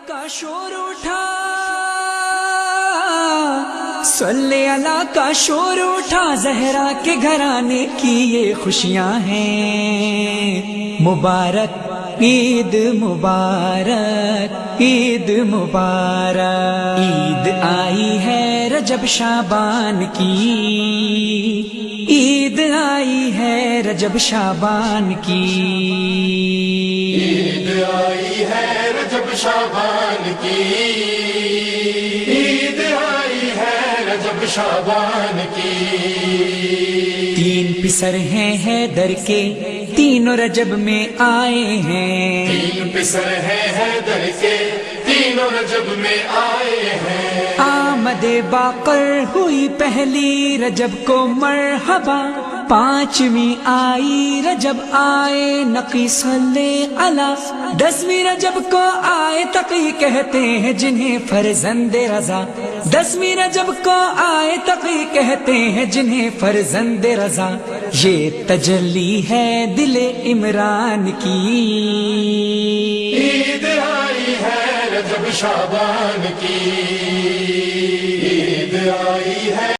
کا شور اٹھا، صلی اللہ کا شور اٹھا، زہرا کے گھرانے کی یہ خوشیاں ہیں۔ مبارک عید مبارک عید مبارک، عید آئی ہے رجب شعبان کی، عید آئی ہے رجب شعبان کی، عید آئی ہے رجب شعبان کی، عید آئی ہے رجب شعبان کی۔ تین پسر ہیں حیدر کے، تینوں رجب میں آئے ہیں، تین پسر ہیں حیدر کے، تینوں رجب میں آئے ہیں۔ آمد باقر ہوئی پہلی رجب کو مرحبا، پانچویں آئی رجب آئے نقی صلی اللہ، 10ویں رجب کو آئے تقی کہتے ہیں جنہیں فرزند رضا، 10ویں رجب کو آئے تقی کہتے ہیں جنہیں فرزند رضا، یہ تجلی ہے دل عمران کی، عید آئی ہے رجب شعبان کی، عید آئی ہے